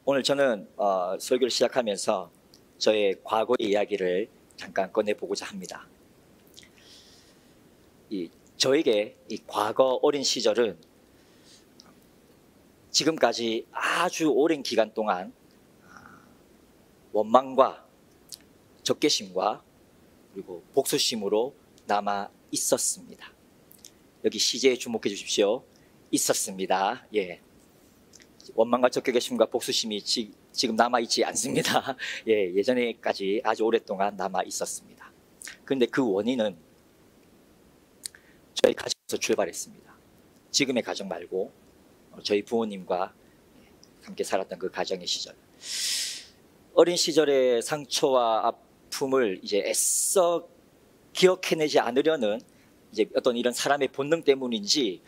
오늘 저는 설교를 시작하면서 저의 과거의 이야기를 잠깐 꺼내보고자 합니다. 저에게 이 과거 어린 시절은 지금까지 아주 오랜 기간 동안 원망과 적개심과 그리고 복수심으로 남아 있었습니다. 여기 시제에 주목해 주십시오. 있었습니다. 예. 원망과 적개심과 복수심이 지금 남아있지 않습니다. 예, 예전에까지 아주 오랫동안 남아있었습니다. 그런데 그 원인은 저희 가정에서 출발했습니다. 지금의 가정 말고 저희 부모님과 함께 살았던 그 가정의 시절. 어린 시절의 상처와 아픔을 이제 애써 기억해내지 않으려는 이제 어떤 이런 사람의 본능 때문인지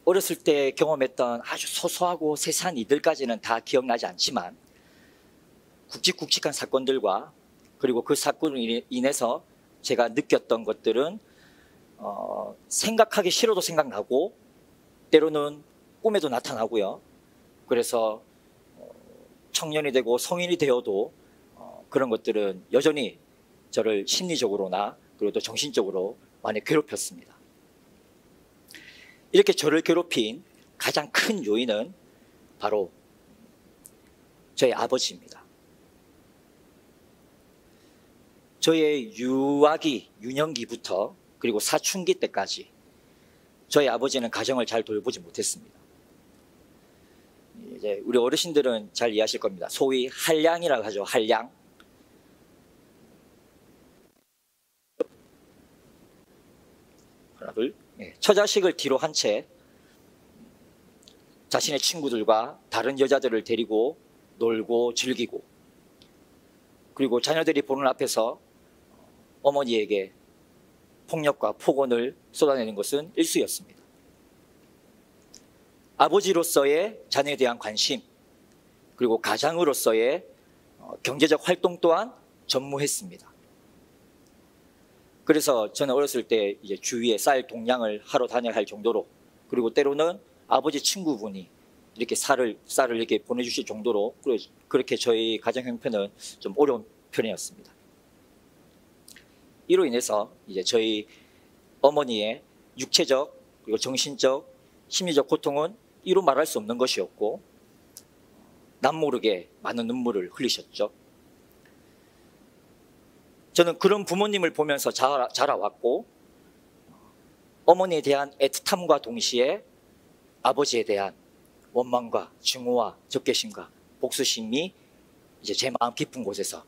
어렸을 때 경험했던 아주 소소하고 세세한 일들까지는 다 기억나지 않지만 굵직굵직한 사건들과 그리고 그 사건으로 인해서 제가 느꼈던 것들은 생각하기 싫어도 생각나고 때로는 꿈에도 나타나고요. 그래서 청년이 되고 성인이 되어도 그런 것들은 여전히 저를 심리적으로나 그리고 또 정신적으로 많이 괴롭혔습니다. 이렇게 저를 괴롭힌 가장 큰 요인은 바로 저의 아버지입니다. 저의 유년기부터 그리고 사춘기 때까지 저희 아버지는 가정을 잘 돌보지 못했습니다. 이제 우리 어르신들은 잘 이해하실 겁니다. 소위 한량이라고 하죠. 한량. 하나, 둘. 처자식을 뒤로 한 채 자신의 친구들과 다른 여자들을 데리고 놀고 즐기고 그리고 자녀들이 보는 앞에서 어머니에게 폭력과 폭언을 쏟아내는 것은 일수였습니다. 아버지로서의 자녀에 대한 관심 그리고 가장으로서의 경제적 활동 또한 전무했습니다. 그래서 저는 어렸을 때 이제 주위에 쌀 동량을 하러 다녀야 할 정도로 그리고 때로는 아버지 친구분이 이렇게 쌀을 이렇게 보내주실 정도로 그렇게 저희 가정 형편은 좀 어려운 편이었습니다. 이로 인해서 이제 저희 어머니의 육체적 그리고 정신적 심리적 고통은 이루 말할 수 없는 것이었고 남모르게 많은 눈물을 흘리셨죠. 저는 그런 부모님을 보면서 자라왔고 어머니에 대한 애틋함과 동시에 아버지에 대한 원망과 증오와 적개심과 복수심이 이제 제 마음 깊은 곳에서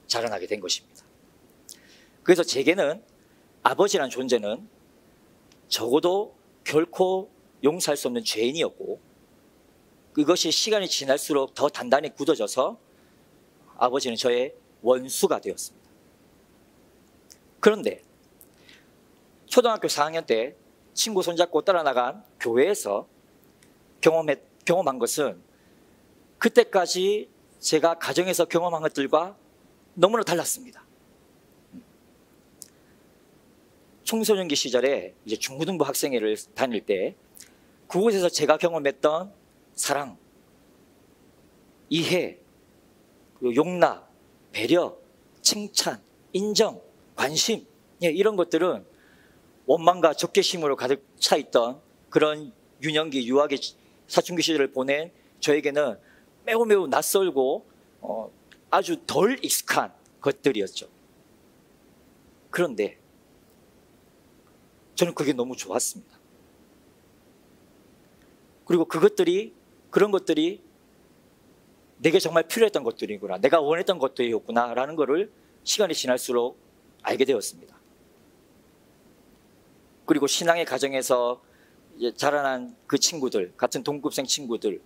자라나게 된 것입니다. 그래서 제게는 아버지란 존재는 적어도 결코 용서할 수 없는 죄인이었고 그것이 시간이 지날수록 더 단단히 굳어져서 아버지는 저의 원수가 되었습니다. 그런데 초등학교 4학년 때 친구 손잡고 따라나간 교회에서 경험한 것은 그때까지 제가 가정에서 경험한 것들과 너무나 달랐습니다. 청소년기 시절에 이제 중고등부 학생회를 다닐 때 그곳에서 제가 경험했던 사랑, 이해, 그리고 용납, 배려, 칭찬, 인정, 관심 이런 것들은 원망과 적개심으로 가득 차 있던 그런 유년기, 유아기, 사춘기 시절을 보낸 저에게는 매우 낯설고 아주 덜 익숙한 것들이었죠. 그런데 저는 그게 너무 좋았습니다. 그리고 그런 것들이 내게 정말 필요했던 것들이구나, 내가 원했던 것들이었구나 라는 것을 시간이 지날수록 알게 되었습니다. 그리고 신앙의 가정에서 이제 자라난 그 친구들, 같은 동급생 친구들,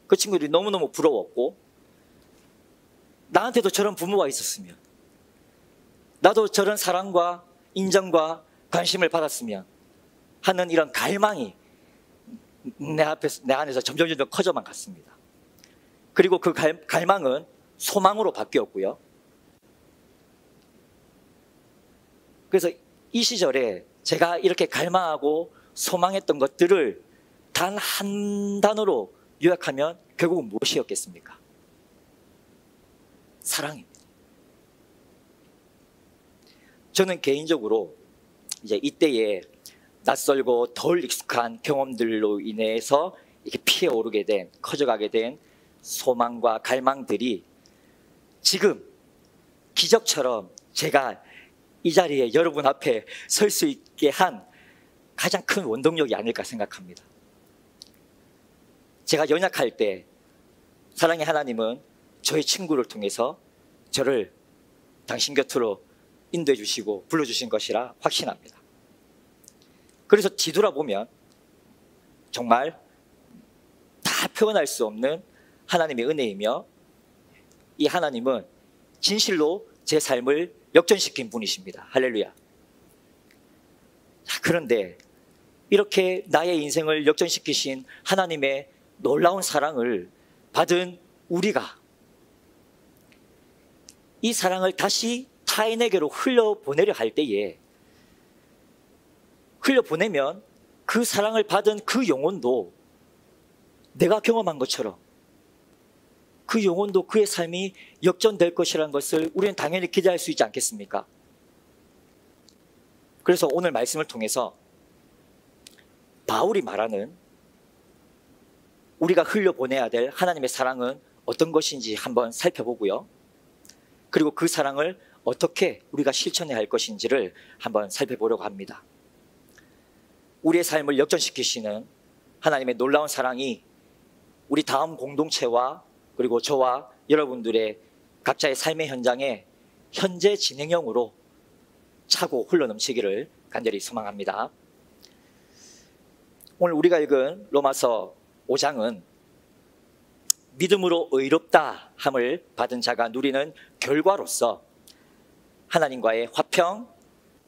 그 친구들이 너무너무 부러웠고 나한테도 저런 부모가 있었으면, 나도 저런 사랑과 인정과 관심을 받았으면 하는 이런 갈망이 내 안에서 점점 커져만 갔습니다. 그리고 그 갈망은 소망으로 바뀌었고요. 그래서 이 시절에 제가 이렇게 갈망하고 소망했던 것들을 단 한 단어로 요약하면 결국은 무엇이었겠습니까? 사랑입니다. 저는 개인적으로 이제 이때에 낯설고 덜 익숙한 경험들로 인해서 이렇게 피어오르게 된, 커져가게 된 소망과 갈망들이 지금 기적처럼 제가 이 자리에 여러분 앞에 설 수 있게 한 가장 큰 원동력이 아닐까 생각합니다. 제가 연약할 때 사랑의 하나님은 저의 친구를 통해서 저를 당신 곁으로 인도해 주시고 불러주신 것이라 확신합니다. 그래서 뒤돌아보면 정말 다 표현할 수 없는 하나님의 은혜이며, 이 하나님은 진실로 제 삶을 역전시킨 분이십니다. 할렐루야. 그런데 이렇게 나의 인생을 역전시키신 하나님의 놀라운 사랑을 받은 우리가 이 사랑을 다시 타인에게로 흘려보내려 할 때에, 흘려보내면 그 사랑을 받은 그 영혼도 내가 경험한 것처럼 그 영혼도 그의 삶이 역전될 것이라는 것을 우리는 당연히 기대할 수 있지 않겠습니까? 그래서 오늘 말씀을 통해서 바울이 말하는 우리가 흘려보내야 될 하나님의 사랑은 어떤 것인지 한번 살펴보고요. 그리고 그 사랑을 어떻게 우리가 실천해야 할 것인지를 한번 살펴보려고 합니다. 우리의 삶을 역전시키시는 하나님의 놀라운 사랑이 우리 다음 공동체와 그리고 저와 여러분들의 각자의 삶의 현장에 현재 진행형으로 차고 흘러넘치기를 간절히 소망합니다. 오늘 우리가 읽은 로마서 5장은 믿음으로 의롭다 함을 받은 자가 누리는 결과로서 하나님과의 화평,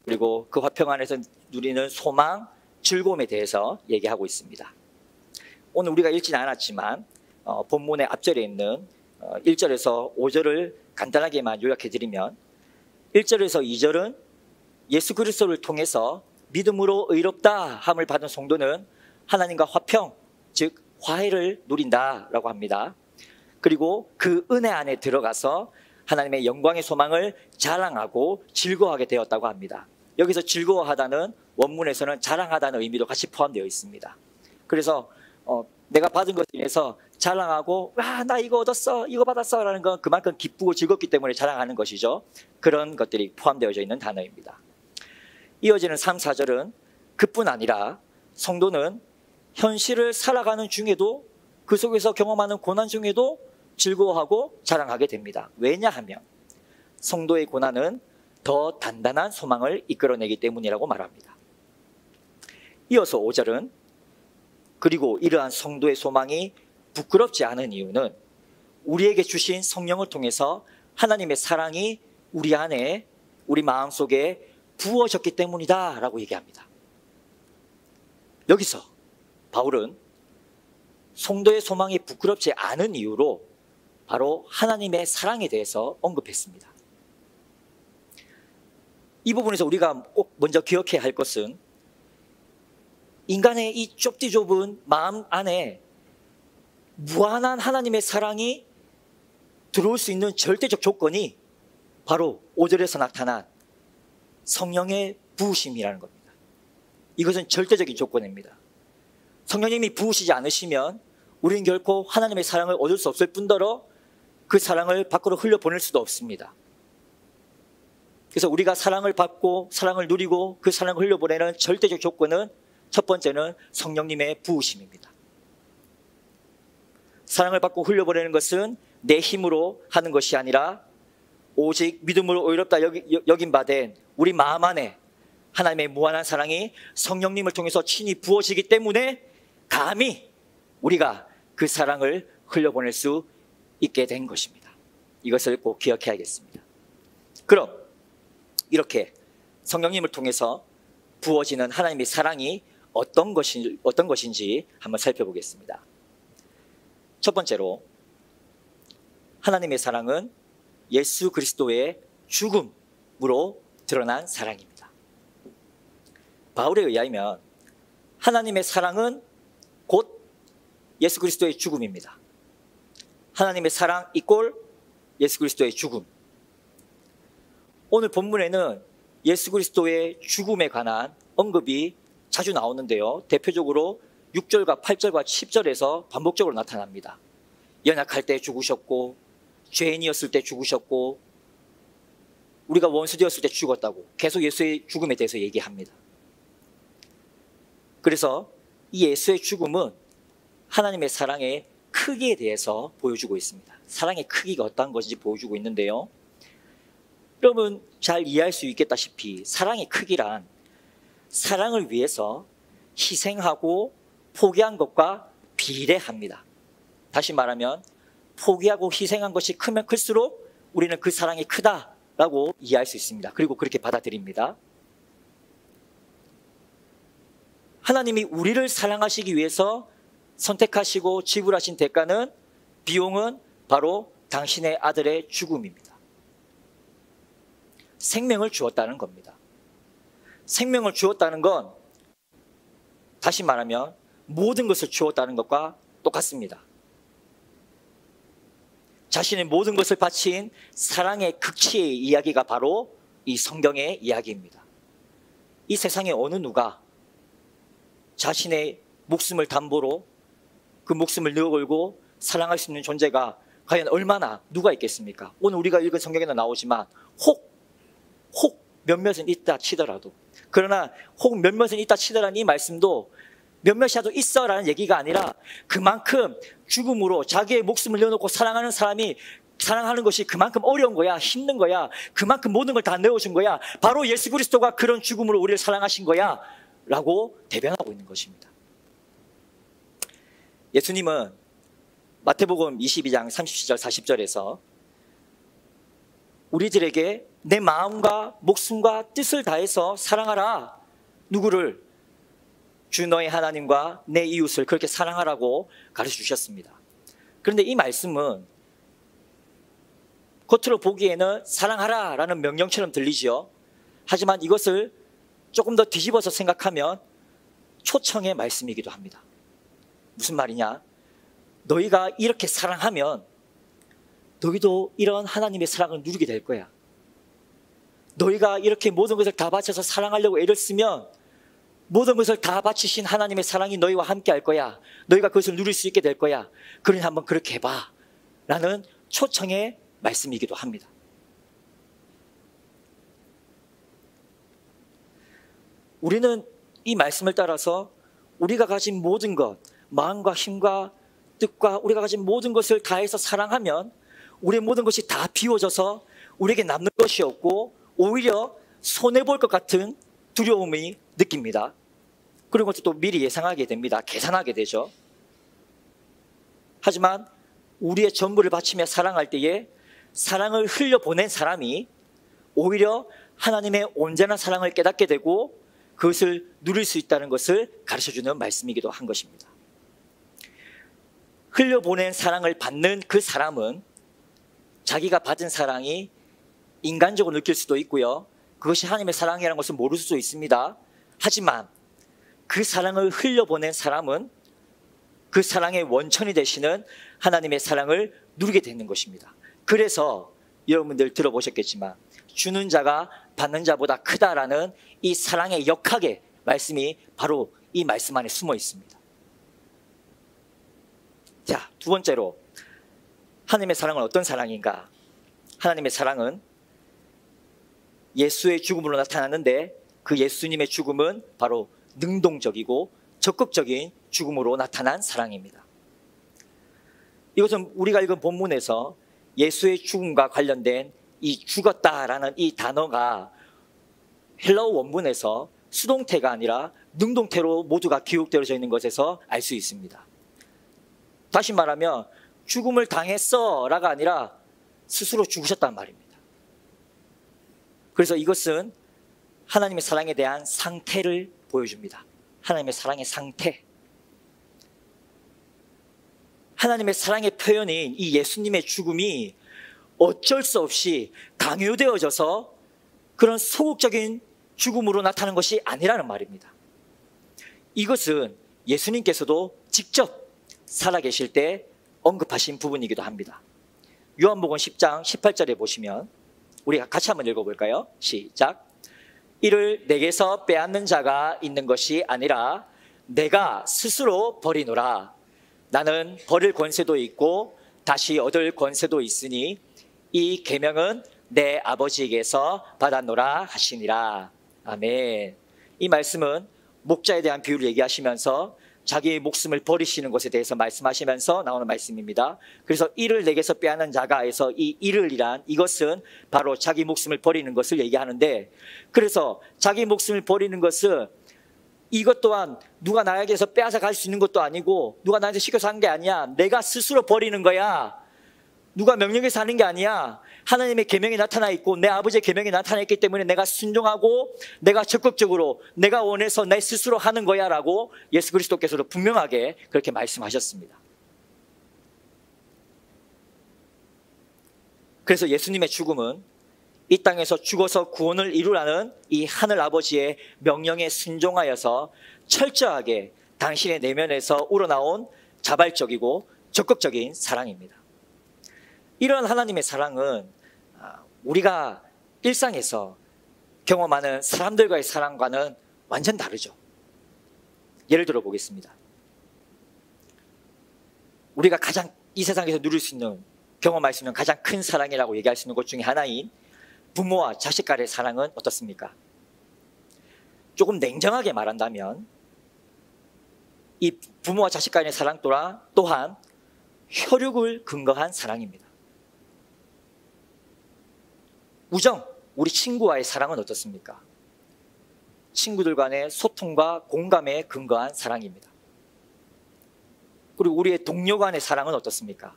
그리고 그 화평 안에서 누리는 소망, 즐거움에 대해서 얘기하고 있습니다. 오늘 우리가 읽지는 않았지만 본문의 앞절에 있는 1절에서 5절을 간단하게만 요약해드리면, 1절에서 2절은 예수 그리스도를 통해서 믿음으로 의롭다 함을 받은 성도는 하나님과 화평, 즉 화해를 누린다라고 합니다. 그리고 그 은혜 안에 들어가서 하나님의 영광의 소망을 자랑하고 즐거워하게 되었다고 합니다. 여기서 즐거워하다는 원문에서는 자랑하다는 의미도 같이 포함되어 있습니다. 그래서 내가 받은 것에 대해서 자랑하고 나 이거 얻었어, 이거 받았어 라는 건 그만큼 기쁘고 즐겁기 때문에 자랑하는 것이죠. 그런 것들이 포함되어져 있는 단어입니다. 이어지는 3, 4절은 그뿐 아니라 성도는 현실을 살아가는 중에도, 그 속에서 경험하는 고난 중에도 즐거워하고 자랑하게 됩니다. 왜냐하면 성도의 고난은 더 단단한 소망을 이끌어내기 때문이라고 말합니다. 이어서 5절은 그리고 이러한 성도의 소망이 부끄럽지 않은 이유는 우리에게 주신 성령을 통해서 하나님의 사랑이 우리 안에, 우리 마음속에 부어졌기 때문이다 라고 얘기합니다. 여기서 바울은 성도의 소망이 부끄럽지 않은 이유로 바로 하나님의 사랑에 대해서 언급했습니다. 이 부분에서 우리가 꼭 먼저 기억해야 할 것은 인간의 이 좁디 좁은 마음 안에 무한한 하나님의 사랑이 들어올 수 있는 절대적 조건이 바로 5절에서 나타난 성령의 부으심이라는 겁니다. 이것은 절대적인 조건입니다. 성령님이 부으시지 않으시면 우리는 결코 하나님의 사랑을 얻을 수 없을 뿐더러 그 사랑을 밖으로 흘려보낼 수도 없습니다. 그래서 우리가 사랑을 받고 사랑을 누리고 그 사랑을 흘려보내는 절대적 조건은 첫 번째는 성령님의 부으심입니다. 사랑을 받고 흘려보내는 것은 내 힘으로 하는 것이 아니라 오직 믿음으로 의롭다 여긴 바 된 우리 마음 안에 하나님의 무한한 사랑이 성령님을 통해서 친히 부어지기 때문에 감히 우리가 그 사랑을 흘려보낼 수 있게 된 것입니다. 이것을 꼭 기억해야겠습니다. 그럼 이렇게 성령님을 통해서 부어지는 하나님의 사랑이 어떤 것인지 한번 살펴보겠습니다. 첫 번째로 하나님의 사랑은 예수 그리스도의 죽음으로 드러난 사랑입니다. 바울에 의하면 하나님의 사랑은 곧 예수 그리스도의 죽음입니다. 하나님의 사랑 이꼴 예수 그리스도의 죽음. 오늘 본문에는 예수 그리스도의 죽음에 관한 언급이 자주 나오는데요. 대표적으로 6절과 8절과 10절에서 반복적으로 나타납니다. 연약할 때 죽으셨고, 죄인이었을 때 죽으셨고, 우리가 원수 되었을 때 죽었다고 계속 예수의 죽음에 대해서 얘기합니다. 그래서 이 예수의 죽음은 하나님의 사랑의 크기에 대해서 보여주고 있습니다. 사랑의 크기가 어떤 것인지 보여주고 있는데요. 여러분 잘 이해할 수 있겠다시피 사랑의 크기란 사랑을 위해서 희생하고 포기한 것과 비례합니다. 다시 말하면 포기하고 희생한 것이 크면 클수록 우리는 그 사랑이 크다라고 이해할 수 있습니다. 그리고 그렇게 받아들입니다. 하나님이 우리를 사랑하시기 위해서 선택하시고 지불하신 대가는, 비용은 바로 당신의 아들의 죽음입니다. 생명을 주었다는 겁니다. 생명을 주었다는 건 다시 말하면 모든 것을 주었다는 것과 똑같습니다. 자신의 모든 것을 바친 사랑의 극치의 이야기가 바로 이 성경의 이야기입니다. 이 세상에 어느 누가 자신의 목숨을 담보로 그 목숨을 내어걸고 사랑할 수 있는 존재가 과연 얼마나 누가 있겠습니까? 오늘 우리가 읽은 성경에는 나오지만 혹 몇몇은 있다 치더라도, 그러나 혹 몇몇은 있다 치더라는 이 말씀도 몇몇이라도 있어라는 얘기가 아니라 그만큼 죽음으로 자기의 목숨을 내어놓고 사랑하는 사람이 사랑하는 것이 그만큼 어려운 거야, 힘든 거야, 그만큼 모든 걸 다 내어준 거야, 바로 예수 그리스도가 그런 죽음으로 우리를 사랑하신 거야 라고 대변하고 있는 것입니다. 예수님은 마태복음 22장 30절 40절에서 우리들에게 내 마음과 목숨과 뜻을 다해서 사랑하라. 누구를? 주 너의 하나님과 내 이웃을 그렇게 사랑하라고 가르쳐 주셨습니다. 그런데 이 말씀은 겉으로 보기에는 사랑하라 라는 명령처럼 들리지요. 하지만 이것을 조금 더 뒤집어서 생각하면 초청의 말씀이기도 합니다. 무슨 말이냐? 너희가 이렇게 사랑하면 너희도 이런 하나님의 사랑을 누리게 될 거야. 너희가 이렇게 모든 것을 다 바쳐서 사랑하려고 애를 쓰면 모든 것을 다 바치신 하나님의 사랑이 너희와 함께 할 거야. 너희가 그것을 누릴 수 있게 될 거야. 그러니 한번 그렇게 해봐 라는 초청의 말씀이기도 합니다. 우리는 이 말씀을 따라서 우리가 가진 모든 것, 마음과 힘과 뜻과 우리가 가진 모든 것을 다해서 사랑하면 우리의 모든 것이 다 비워져서 우리에게 남는 것이 없고 오히려 손해볼 것 같은 두려움이 느낍니다. 그런 것도 또 미리 예상하게 됩니다. 계산하게 되죠. 하지만 우리의 전부를 바치며 사랑할 때에 사랑을 흘려보낸 사람이 오히려 하나님의 온전한 사랑을 깨닫게 되고 그것을 누릴 수 있다는 것을 가르쳐주는 말씀이기도 한 것입니다. 흘려보낸 사랑을 받는 그 사람은 자기가 받은 사랑이 인간적으로 느낄 수도 있고요. 그것이 하나님의 사랑이라는 것을 모를 수도 있습니다. 하지만 그 사랑을 흘려보낸 사람은 그 사랑의 원천이 되시는 하나님의 사랑을 누리게 되는 것입니다. 그래서 여러분들 들어보셨겠지만 주는 자가 받는 자보다 크다라는 이 사랑의 역학의 말씀이 바로 이 말씀 안에 숨어 있습니다. 자, 두 번째로 하나님의 사랑은 어떤 사랑인가? 하나님의 사랑은 예수의 죽음으로 나타났는데 그 예수님의 죽음은 바로 능동적이고 적극적인 죽음으로 나타난 사랑입니다. 이것은 우리가 읽은 본문에서 예수의 죽음과 관련된 이 죽었다라는 이 단어가 헬라어 원문에서 수동태가 아니라 능동태로 모두가 기록되어져 있는 것에서 알 수 있습니다. 다시 말하면 죽음을 당했어라가 아니라 스스로 죽으셨단 말입니다. 그래서 이것은 하나님의 사랑에 대한 상태를 보여줍니다. 하나님의 사랑의 상태. 하나님의 사랑의 표현인 이 예수님의 죽음이 어쩔 수 없이 강요되어져서 그런 소극적인 죽음으로 나타나는 것이 아니라는 말입니다. 이것은 예수님께서도 직접 살아계실 때 언급하신 부분이기도 합니다. 요한복음 10장 18절에 보시면 우리가 같이 한번 읽어볼까요? 시작. 이를 내게서 빼앗는 자가 있는 것이 아니라 내가 스스로 버리노라. 나는 버릴 권세도 있고 다시 얻을 권세도 있으니 이 계명은 내 아버지에게서 받았노라 하시니라. 아멘. 이 말씀은 목자에 대한 비유를 얘기하시면서 자기의 목숨을 버리시는 것에 대해서 말씀하시면서 나오는 말씀입니다. 그래서 이를 내게서 빼앗는 자가 해서 이 이를이란 이것은 바로 자기 목숨을 버리는 것을 얘기하는데, 그래서 자기 목숨을 버리는 것은 이것 또한 누가 나에게서 빼앗아 갈 수 있는 것도 아니고 누가 나한테 시켜서 한 게 아니야. 내가 스스로 버리는 거야. 누가 명령해서 하는 게 아니야. 하나님의 계명이 나타나 있고 내 아버지의 계명이 나타나 있기 때문에 내가 순종하고 내가 적극적으로 내가 원해서 내 스스로 하는 거야 라고 예수 그리스도께서도 분명하게 그렇게 말씀하셨습니다. 그래서 예수님의 죽음은 이 땅에서 죽어서 구원을 이루라는 이 하늘 아버지의 명령에 순종하여서 철저하게 당신의 내면에서 우러나온 자발적이고 적극적인 사랑입니다. 이런 하나님의 사랑은 우리가 일상에서 경험하는 사람들과의 사랑과는 완전 다르죠. 예를 들어 보겠습니다. 우리가 가장 이 세상에서 누릴 수 있는, 경험할 수 있는 가장 큰 사랑이라고 얘기할 수 있는 것 중에 하나인 부모와 자식 간의 사랑은 어떻습니까? 조금 냉정하게 말한다면 이 부모와 자식 간의 사랑 또한 혈육을 근거한 사랑입니다. 우정, 우리 친구와의 사랑은 어떻습니까? 친구들 간의 소통과 공감에 근거한 사랑입니다. 그리고 우리의 동료 간의 사랑은 어떻습니까?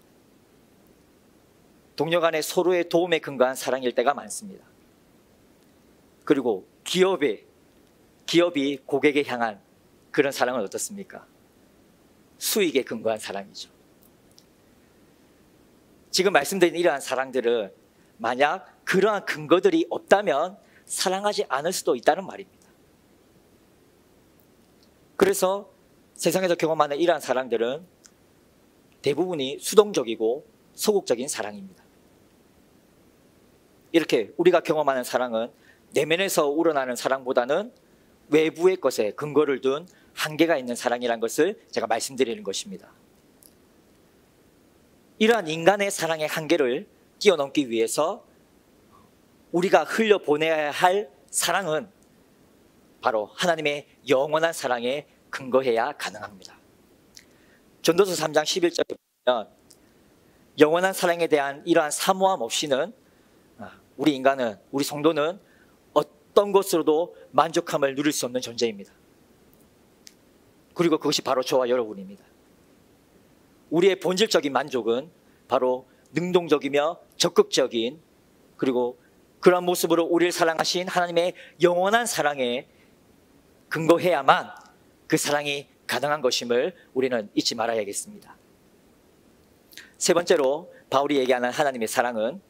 동료 간의 서로의 도움에 근거한 사랑일 때가 많습니다. 그리고 기업이 고객에 향한 그런 사랑은 어떻습니까? 수익에 근거한 사랑이죠. 지금 말씀드린 이러한 사랑들은 만약 그러한 근거들이 없다면 사랑하지 않을 수도 있다는 말입니다. 그래서 세상에서 경험하는 이러한 사랑들은 대부분이 수동적이고 소극적인 사랑입니다. 이렇게 우리가 경험하는 사랑은 내면에서 우러나는 사랑보다는 외부의 것에 근거를 둔 한계가 있는 사랑이라는 것을 제가 말씀드리는 것입니다. 이러한 인간의 사랑의 한계를 뛰어넘기 위해서 우리가 흘려보내야 할 사랑은 바로 하나님의 영원한 사랑에 근거해야 가능합니다. 전도서 3장 11절에 보면 영원한 사랑에 대한 이러한 사모함 없이는 우리 인간은, 우리 성도는 어떤 것으로도 만족함을 누릴 수 없는 존재입니다. 그리고 그것이 바로 저와 여러분입니다. 우리의 본질적인 만족은 바로 능동적이며 적극적인, 그리고 그런 모습으로 우리를 사랑하신 하나님의 영원한 사랑에 근거해야만 그 사랑이 가능한 것임을 우리는 잊지 말아야겠습니다. 세 번째로 바울이 얘기하는 하나님의 사랑은,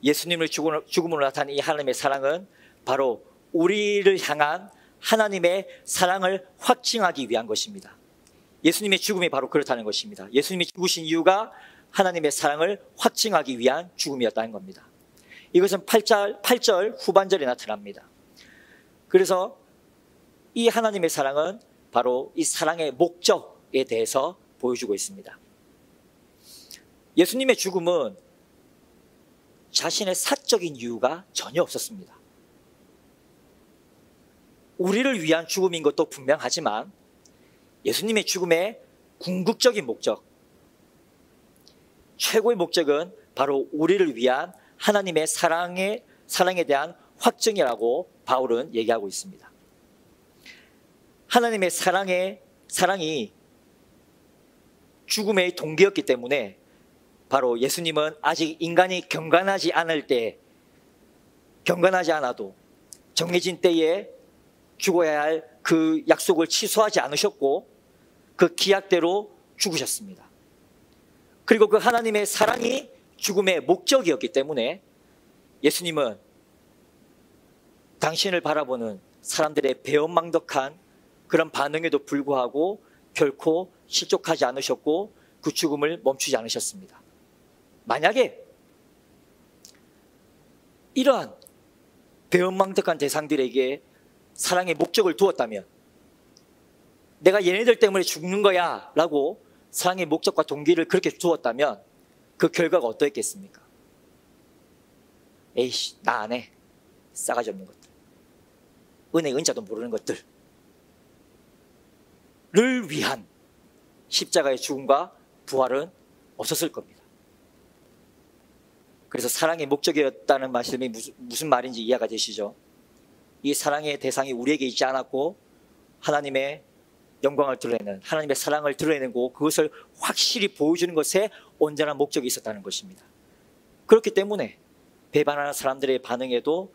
예수님을 죽음으로 나타난 이 하나님의 사랑은 바로 우리를 향한 하나님의 사랑을 확증하기 위한 것입니다. 예수님의 죽음이 바로 그렇다는 것입니다. 예수님이 죽으신 이유가 하나님의 사랑을 확증하기 위한 죽음이었다는 겁니다. 이것은 8절 후반절에 나타납니다. 그래서 이 하나님의 사랑은 바로 이 사랑의 목적에 대해서 보여주고 있습니다. 예수님의 죽음은 자신의 사적인 이유가 전혀 없었습니다. 우리를 위한 죽음인 것도 분명하지만 예수님의 죽음의 궁극적인 목적, 최고의 목적은 바로 우리를 위한 하나님의 사랑에 대한 확증이라고 바울은 얘기하고 있습니다. 하나님의 사랑이 죽음의 동기였기 때문에 바로 예수님은 아직 인간이 경건하지 않아도 정해진 때에 죽어야 할 그 약속을 취소하지 않으셨고 그 기약대로 죽으셨습니다. 그리고 그 하나님의 사랑이 죽음의 목적이었기 때문에 예수님은 당신을 바라보는 사람들의 배은망덕한 그런 반응에도 불구하고 결코 실족하지 않으셨고 그 죽음을 멈추지 않으셨습니다. 만약에 이러한 배은망덕한 대상들에게 사랑의 목적을 두었다면, 내가 얘네들 때문에 죽는 거야 라고 사랑의 목적과 동기를 그렇게 두었다면 그 결과가 어떠했겠습니까? 에이씨, 나 안 해. 싸가지 없는 것들, 은혜 은자도 모르는 것들을 위한 십자가의 죽음과 부활은 없었을 겁니다. 그래서 사랑의 목적이었다는 말씀이 무슨 말인지 이해가 되시죠? 이 사랑의 대상이 우리에게 있지 않았고 하나님의 영광을 드러내는, 하나님의 사랑을 드러내고 그것을 확실히 보여주는 것에 온전한 목적이 있었다는 것입니다. 그렇기 때문에 배반하는 사람들의 반응에도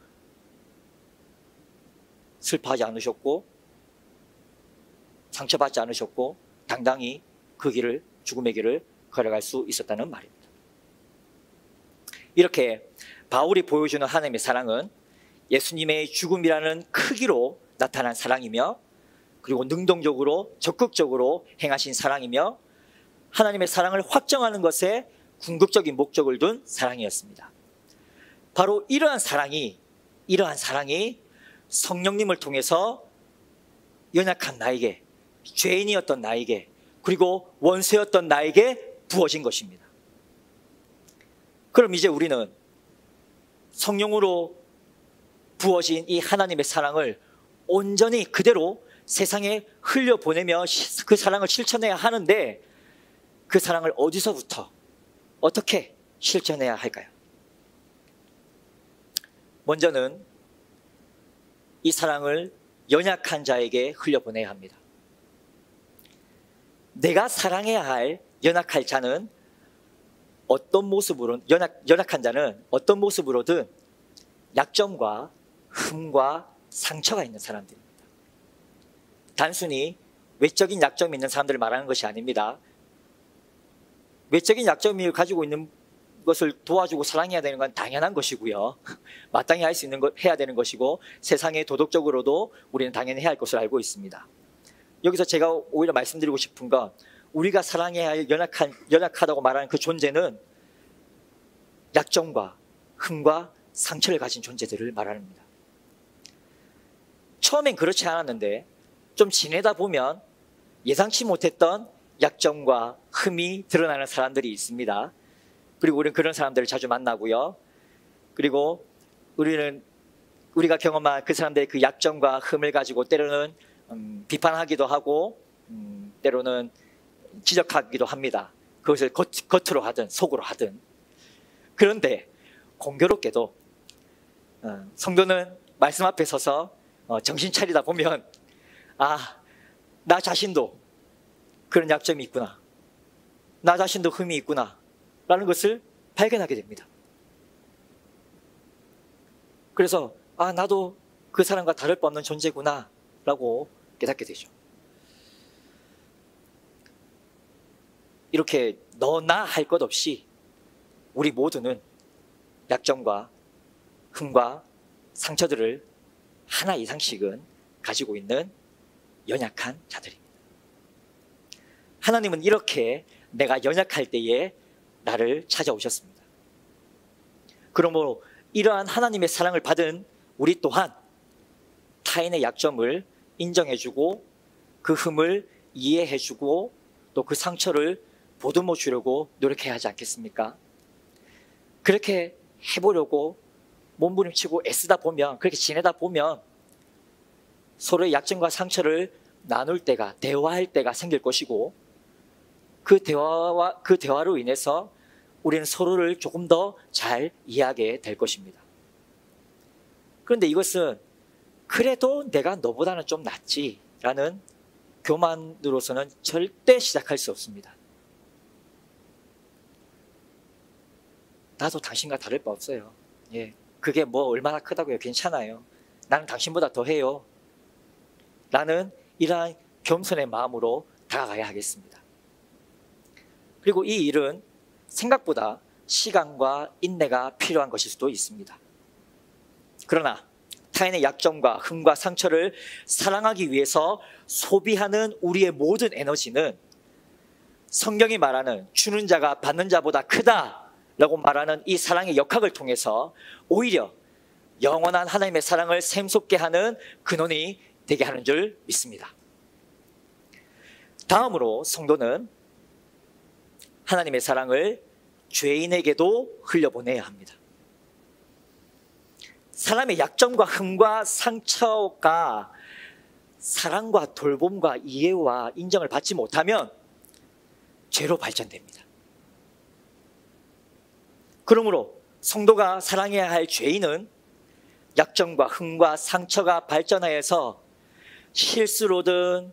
슬퍼하지 않으셨고 상처받지 않으셨고 당당히 그 길을, 죽음의 길을 걸어갈 수 있었다는 말입니다. 이렇게 바울이 보여주는 하나님의 사랑은 예수님의 죽음이라는 크기로 나타난 사랑이며, 그리고 능동적으로 적극적으로 행하신 사랑이며, 하나님의 사랑을 확정하는 것에 궁극적인 목적을 둔 사랑이었습니다. 바로 이러한 사랑이 성령님을 통해서 연약한 나에게, 죄인이었던 나에게, 그리고 원수였던 나에게 부어진 것입니다. 그럼 이제 우리는 성령으로 부어진 이 하나님의 사랑을 온전히 그대로 세상에 흘려보내며 그 사랑을 실천해야 하는데, 그 사랑을 어디서부터 어떻게 실천해야 할까요? 먼저는 이 사랑을 연약한 자에게 흘려보내야 합니다. 내가 사랑해야 할 연약할 자는 어떤 모습으로, 연약한 자는 어떤 모습으로든 약점과 흠과 상처가 있는 사람들입니다. 단순히 외적인 약점이 있는 사람들을 말하는 것이 아닙니다. 외적인 약점을 가지고 있는 것을 도와주고 사랑해야 되는 건 당연한 것이고요. 마땅히 할 수 있는 것 해야 되는 것이고, 세상에 도덕적으로도 우리는 당연히 해야 할 것을 알고 있습니다. 여기서 제가 오히려 말씀드리고 싶은 건, 우리가 사랑해야 할 연약하다고 말하는 그 존재는 약점과 흠과 상처를 가진 존재들을 말합니다. 처음엔 그렇지 않았는데 좀 지내다 보면 예상치 못했던 약점과 흠이 드러나는 사람들이 있습니다. 그리고 우리는 그런 사람들을 자주 만나고요. 그리고 우리가 경험한 그 사람들의 그 약점과 흠을 가지고 때로는 비판하기도 하고 때로는 지적하기도 합니다. 그것을 겉으로 하든 속으로 하든. 그런데 공교롭게도 성도는 말씀 앞에 서서 정신 차리다 보면, 나 자신도 그런 약점이 있구나, 나 자신도 흠이 있구나 라는 것을 발견하게 됩니다. 그래서 나도 그 사람과 다를 바 없는 존재구나 라고 깨닫게 되죠. 이렇게 너나 할 것 없이 우리 모두는 약점과 흠과 상처들을 하나 이상씩은 가지고 있는 연약한 자들입니다. 하나님은 이렇게 내가 연약할 때에 나를 찾아오셨습니다. 그러므로 이러한 하나님의 사랑을 받은 우리 또한 타인의 약점을 인정해주고 그 흠을 이해해주고 또 그 상처를 보듬어 주려고 노력해야 하지 않겠습니까? 그렇게 해보려고 몸부림치고 애쓰다 보면, 그렇게 지내다 보면 서로의 약점과 상처를 나눌 때가, 대화할 때가 생길 것이고, 그 대화로 인해서 우리는 서로를 조금 더 잘 이해하게 될 것입니다. 그런데 이것은 그래도 내가 너보다는 좀 낫지라는 교만으로서는 절대 시작할 수 없습니다. 나도 당신과 다를 바 없어요. 그게 뭐 얼마나 크다고요. 괜찮아요. 나는 당신보다 더 해요. 라는 이러한 겸손의 마음으로 다가가야 하겠습니다. 그리고 이 일은 생각보다 시간과 인내가 필요한 것일 수도 있습니다. 그러나 타인의 약점과 흠과 상처를 사랑하기 위해서 소비하는 우리의 모든 에너지는 성경이 말하는 주는 자가 받는 자보다 크다라고 말하는 이 사랑의 역학을 통해서 오히려 영원한 하나님의 사랑을 샘솟게 하는 근원이 되게 하는 줄 믿습니다. 다음으로 성도는 하나님의 사랑을 죄인에게도 흘려보내야 합니다. 사람의 약점과 흠과 상처가 사랑과 돌봄과 이해와 인정을 받지 못하면 죄로 발전됩니다. 그러므로 성도가 사랑해야 할 죄인은 약점과 흠과 상처가 발전하여서 실수로든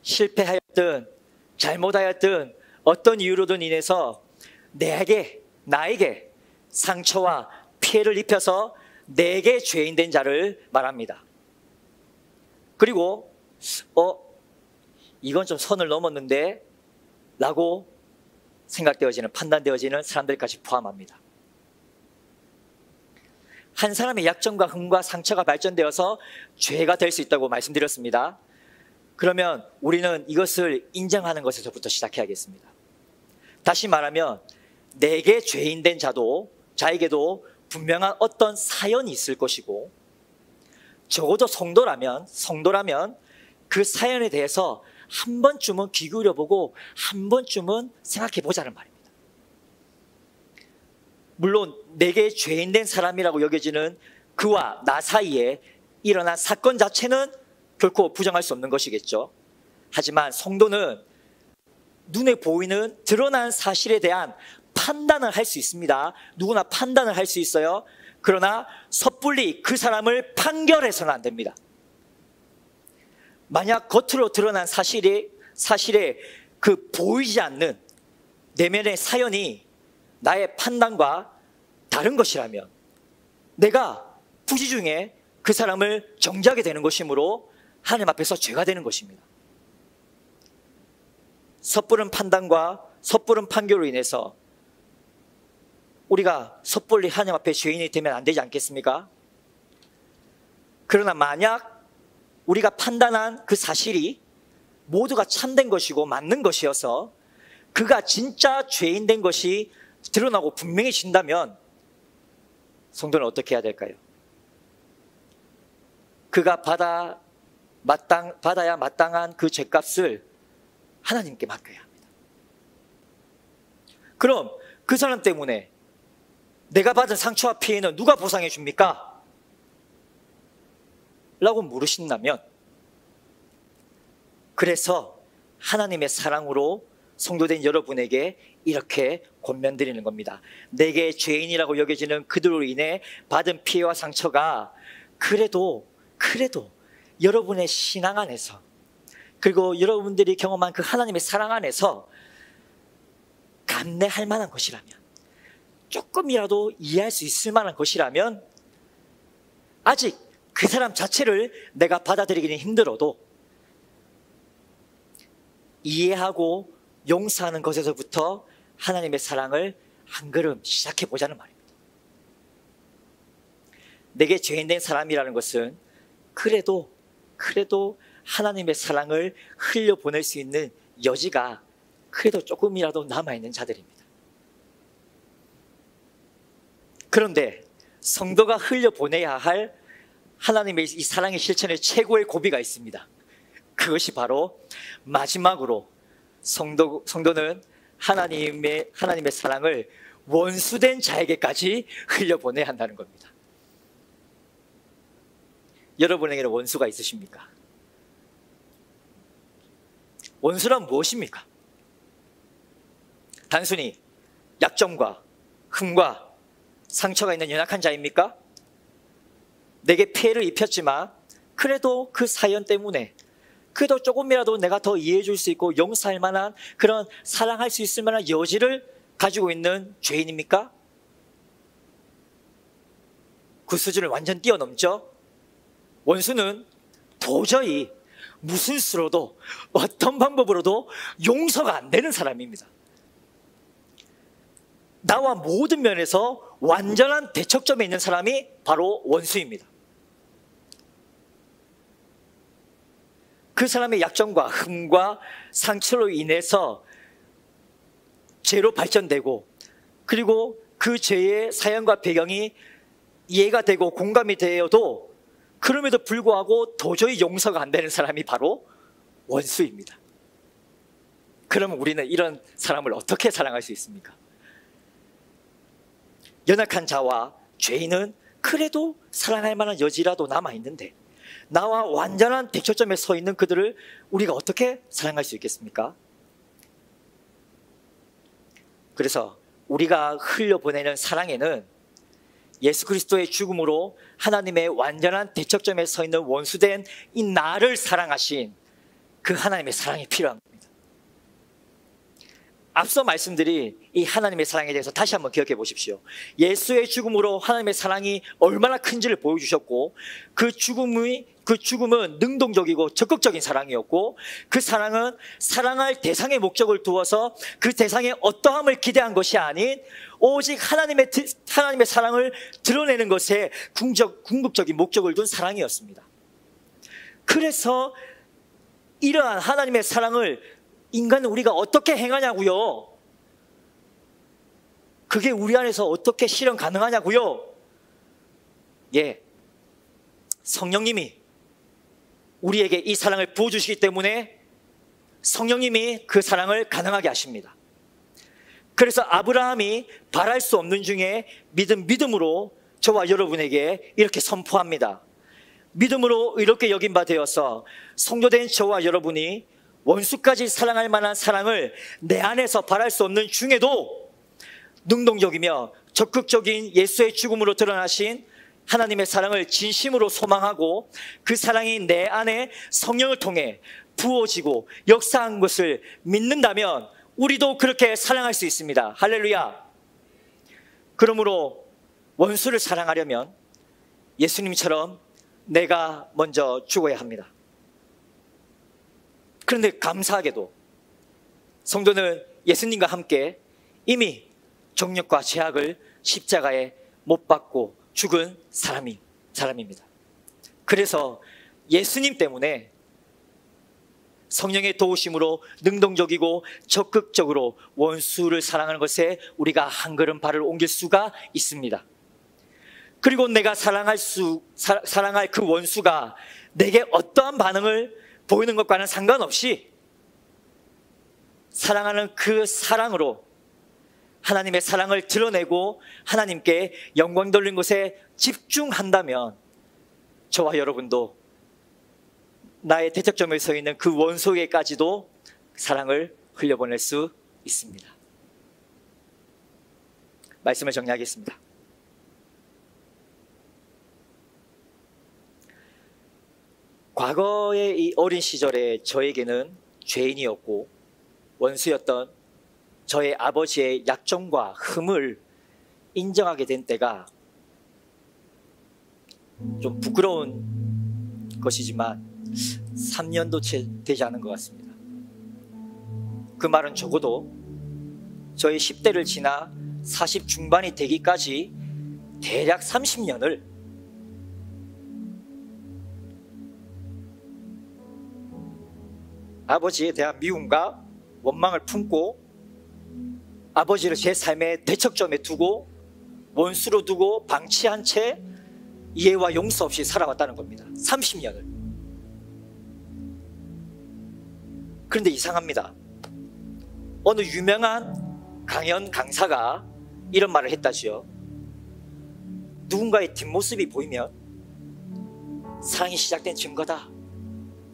실패하였든 잘못하였든 어떤 이유로든 인해서 나에게 상처와 피해를 입혀서 내게 죄인 된 자를 말합니다. 그리고 이건 좀 선을 넘었는데 라고 생각되어지는, 판단되어지는 사람들까지 포함합니다. 한 사람의 약점과 흠과 상처가 발전되어서 죄가 될 수 있다고 말씀드렸습니다. 그러면 우리는 이것을 인정하는 것에서부터 시작해야겠습니다. 다시 말하면 내게 죄인 된 자에게도 분명한 어떤 사연이 있을 것이고, 적어도 성도라면 그 사연에 대해서 한 번쯤은 귀 기울여보고 한 번쯤은 생각해보자는 말입니다. 물론 내게 죄인 된 사람이라고 여겨지는 그와 나 사이에 일어난 사건 자체는 결코 부정할 수 없는 것이겠죠. 하지만 성도는 눈에 보이는 드러난 사실에 대한 판단을 할 수 있습니다. 누구나 판단을 할 수 있어요. 그러나 섣불리 그 사람을 판결해서는 안 됩니다. 만약 겉으로 드러난 사실에 그 보이지 않는 내면의 사연이 나의 판단과 다른 것이라면 내가 부지중에 그 사람을 정죄하게 되는 것이므로 하나님 앞에서 죄가 되는 것입니다. 섣부른 판단과 섣부른 판결로 인해서 우리가 섣불리 하나님 앞에 죄인이 되면 안 되지 않겠습니까? 그러나 만약 우리가 판단한 그 사실이 모두가 참된 것이고 맞는 것이어서 그가 진짜 죄인 된 것이 드러나고 분명해진다면 성도는 어떻게 해야 될까요? 그가 받아야 마땅한 그 죄값을 하나님께 맡겨야 합니다. 그럼 그 사람 때문에 내가 받은 상처와 피해는 누가 보상해 줍니까? 라고 물으신다면, 그래서 하나님의 사랑으로 성도된 여러분에게 이렇게 권면드리는 겁니다. 내게 죄인이라고 여겨지는 그들로 인해 받은 피해와 상처가 그래도 여러분의 신앙 안에서, 그리고 여러분들이 경험한 그 하나님의 사랑 안에서 감내할 만한 것이라면, 조금이라도 이해할 수 있을 만한 것이라면, 아직 그 사람 자체를 내가 받아들이기는 힘들어도 이해하고 용서하는 것에서부터 하나님의 사랑을 한 걸음 시작해 보자는 말입니다. 내게 죄인 된 사람이라는 것은 그래도 하나님의 사랑을 흘려보낼 수 있는 여지가 그래도 조금이라도 남아있는 자들입니다. 그런데 성도가 흘려보내야 할 하나님의 이 사랑의 실천의 최고의 고비가 있습니다. 그것이 바로 마지막으로 성도는 하나님의 사랑을 원수된 자에게까지 흘려보내야 한다는 겁니다. 여러분에게는 원수가 있으십니까? 원수란 무엇입니까? 단순히 약점과 흠과 상처가 있는 연약한 자입니까? 내게 피해를 입혔지만 그래도 그 사연 때문에 그래도 조금이라도 내가 더 이해해 줄 수 있고 용서할 만한, 그런 사랑할 수 있을 만한 여지를 가지고 있는 죄인입니까? 그 수준을 완전 뛰어넘죠. 원수는 도저히 무슨 수로도 어떤 방법으로도 용서가 안 되는 사람입니다. 나와 모든 면에서 완전한 대척점에 있는 사람이 바로 원수입니다. 그 사람의 약점과 흠과 상처로 인해서 죄로 발전되고, 그리고 그 죄의 사연과 배경이 이해가 되고 공감이 되어도 그럼에도 불구하고 도저히 용서가 안 되는 사람이 바로 원수입니다. 그러면 우리는 이런 사람을 어떻게 사랑할 수 있습니까? 연약한 자와 죄인은 그래도 사랑할 만한 여지라도 남아있는데, 나와 완전한 대초점에 서 있는 그들을 우리가 어떻게 사랑할 수 있겠습니까? 그래서 우리가 흘려보내는 사랑에는 예수 그리스도의 죽음으로 하나님의 완전한 대척점에 서 있는 원수된 이 나를 사랑하신 그 하나님의 사랑이 필요한 겁니다. 앞서 말씀드린 이 하나님의 사랑에 대해서 다시 한번 기억해 보십시오. 예수의 죽음으로 하나님의 사랑이 얼마나 큰지를 보여주셨고, 그 죽음은 능동적이고 적극적인 사랑이었고, 그 사랑은 사랑할 대상의 목적을 두어서 그 대상의 어떠함을 기대한 것이 아닌 오직 하나님의 사랑을 드러내는 것에 궁극적인 목적을 둔 사랑이었습니다. 그래서 이러한 하나님의 사랑을 인간은 우리가 어떻게 행하냐고요? 그게 우리 안에서 어떻게 실현 가능하냐고요? 예, 성령님이 우리에게 이 사랑을 부어주시기 때문에 성령님이 그 사랑을 가능하게 하십니다. 그래서 아브라함이 바랄 수 없는 중에 믿음으로 저와 여러분에게 이렇게 선포합니다. 믿음으로 이렇게 여긴 바 되어서 성도된 저와 여러분이 원수까지 사랑할 만한 사랑을 내 안에서 바랄 수 없는 중에도 능동적이며 적극적인 예수의 죽음으로 드러나신 하나님의 사랑을 진심으로 소망하고, 그 사랑이 내 안에 성령을 통해 부어지고 역사한 것을 믿는다면 우리도 그렇게 사랑할 수 있습니다. 할렐루야. 그러므로 원수를 사랑하려면 예수님처럼 내가 먼저 죽어야 합니다. 그런데 감사하게도 성도는 예수님과 함께 이미 정욕과 죄악을 십자가에 못 박고 죽은 사람입니다. 그래서 예수님 때문에 성령의 도우심으로 능동적이고 적극적으로 원수를 사랑하는 것에 우리가 한 걸음 발을 옮길 수가 있습니다. 그리고 내가 사랑할 그 원수가 내게 어떠한 반응을 보이는 것과는 상관없이 사랑하는 그 사랑으로 하나님의 사랑을 드러내고 하나님께 영광 돌린 것에 집중한다면 저와 여러분도 나의 대척점에 서 있는 그 원수에게까지도 사랑을 흘려보낼 수 있습니다. 말씀을 정리하겠습니다. 과거의 이 어린 시절에 저에게는 죄인이었고 원수였던 저의 아버지의 약점과 흠을 인정하게 된 때가 좀 부끄러운 것이지만 3년도 채 되지 않은 것 같습니다. 그 말은 적어도 저의 10대를 지나 40 중반이 되기까지 대략 30년을 아버지에 대한 미움과 원망을 품고 아버지를 제 삶의 대척점에 두고 원수로 두고 방치한 채 이해와 용서 없이 살아왔다는 겁니다. 30년을. 그런데 이상합니다. 어느 유명한 강연 강사가 이런 말을 했다지요. 누군가의 뒷모습이 보이면 사랑이 시작된 증거다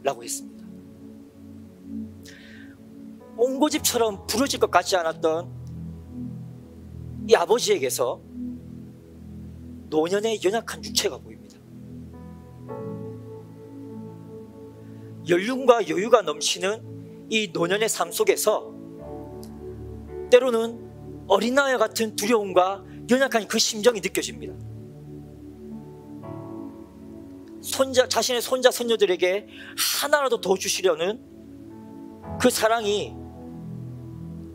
라고 했습니다. 옹고집처럼 부러질 것 같지 않았던 이 아버지에게서 노년의 연약한 육체가 보입니다. 연륜과 여유가 넘치는 이 노년의 삶 속에서 때로는 어린아이와 같은 두려움과 연약한 그 심정이 느껴집니다. 자신의 손자, 손녀들에게 하나라도 더 주시려는 그 사랑이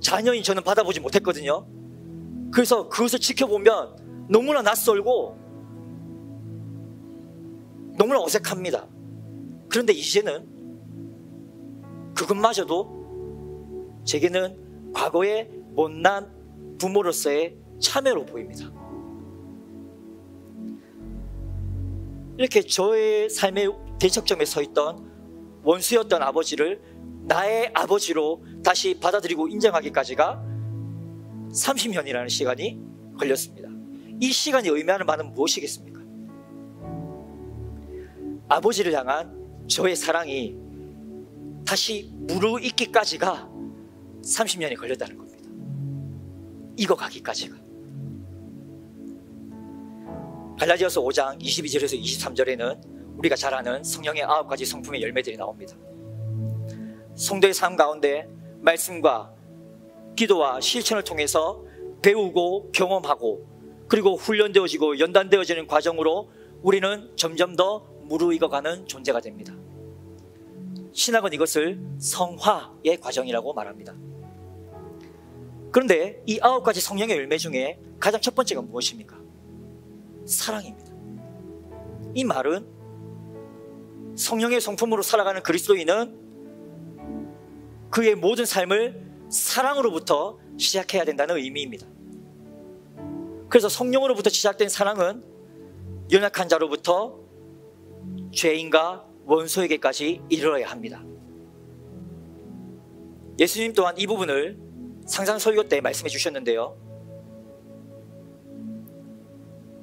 자녀인 저는 받아보지 못했거든요. 그래서 그것을 지켜보면 너무나 낯설고 너무나 어색합니다. 그런데 이제는 그것마저도 제게는 과거의 못난 부모로서의 참여로 보입니다. 이렇게 저의 삶의 대척점에 서 있던 원수였던 아버지를 나의 아버지로 다시 받아들이고 인정하기까지가 30년이라는 시간이 걸렸습니다. 이 시간이 의미하는 바는 무엇이겠습니까? 아버지를 향한 저의 사랑이 다시 무르익기까지가 30년이 걸렸다는 겁니다. 익어가기까지가. 갈라디아서 5장 22절에서 23절에는 우리가 잘 아는 성령의 9가지 성품의 열매들이 나옵니다. 성도의 삶 가운데 말씀과 기도와 실천을 통해서 배우고 경험하고 그리고 훈련되어지고 연단되어지는 과정으로 우리는 점점 더 무르익어가는 존재가 됩니다. 신학은 이것을 성화의 과정이라고 말합니다. 그런데 이 9가지 성령의 열매 중에 가장 첫 번째가 무엇입니까? 사랑입니다. 이 말은 성령의 성품으로 살아가는 그리스도인은 그의 모든 삶을 사랑으로부터 시작해야 된다는 의미입니다. 그래서 성령으로부터 시작된 사랑은 연약한 자로부터 죄인과 원수에게까지 이르러야 합니다. 예수님 또한 이 부분을 상상 설교 때 말씀해 주셨는데요.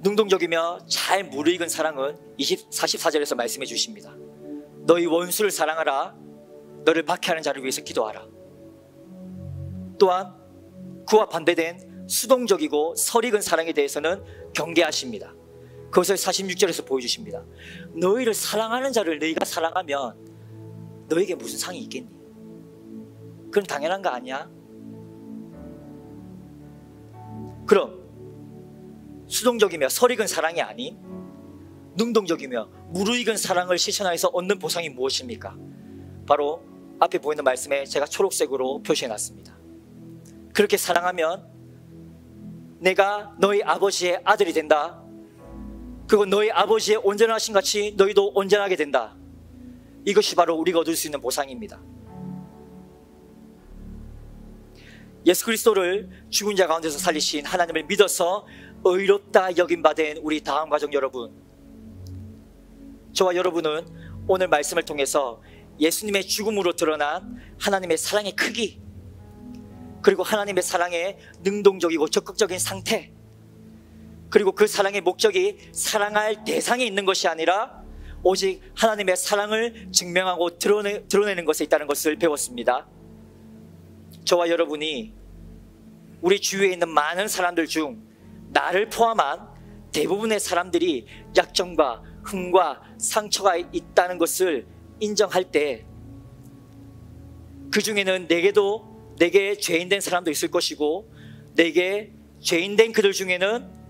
능동적이며 잘 무르익은 사랑은 44절에서 말씀해 주십니다. 너희 원수를 사랑하라. 너를 박해하는 자를 위해서 기도하라. 또한 그와 반대된 수동적이고 설익은 사랑에 대해서는 경계하십니다. 그것을 46절에서 보여주십니다. 너희를 사랑하는 자를 너희가 사랑하면 너에게 무슨 상이 있겠니? 그건 당연한 거 아니야? 그럼 수동적이며 설익은 사랑이 아닌 능동적이며 무르익은 사랑을 실천하여서 얻는 보상이 무엇입니까? 바로 앞에 보이는 말씀에 제가 초록색으로 표시해놨습니다. 그렇게 사랑하면 내가 너희 아버지의 아들이 된다. 그리고 너희 아버지의 온전하신 같이 너희도 온전하게 된다. 이것이 바로 우리가 얻을 수 있는 보상입니다. 예수 그리스도를 죽은 자 가운데서 살리신 하나님을 믿어서 의롭다 여김 받은 우리 다음 가족 여러분, 저와 여러분은 오늘 말씀을 통해서 예수님의 죽음으로 드러난 하나님의 사랑의 크기, 그리고 하나님의 사랑의 능동적이고 적극적인 상태, 그리고 그 사랑의 목적이 사랑할 대상에 있는 것이 아니라 오직 하나님의 사랑을 증명하고 드러내는 것에 있다는 것을 배웠습니다. 저와 여러분이 우리 주위에 있는 많은 사람들 중 나를 포함한 대부분의 사람들이 약점과 흠과 상처가 있다는 것을 인정할 때 그 중에는 내게 죄인된 사람도 있을 것이고 내게 죄인된 그들 중에는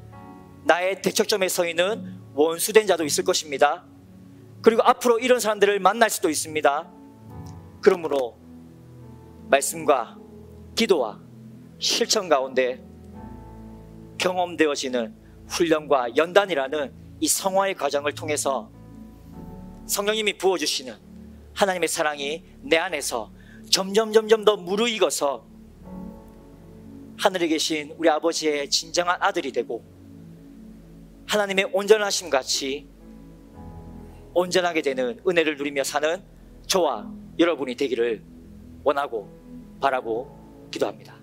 나의 대척점에 서 있는 원수된 자도 있을 것입니다. 그리고 앞으로 이런 사람들을 만날 수도 있습니다. 그러므로 말씀과 기도와 실천 가운데 경험되어지는 훈련과 연단이라는 이 성화의 과정을 통해서 성령님이 부어주시는 하나님의 사랑이 내 안에서 점점 더 무르익어서 하늘에 계신 우리 아버지의 진정한 아들이 되고 하나님의 온전하심 같이 온전하게 되는 은혜를 누리며 사는 저와 여러분이 되기를 원하고 바라고 기도합니다.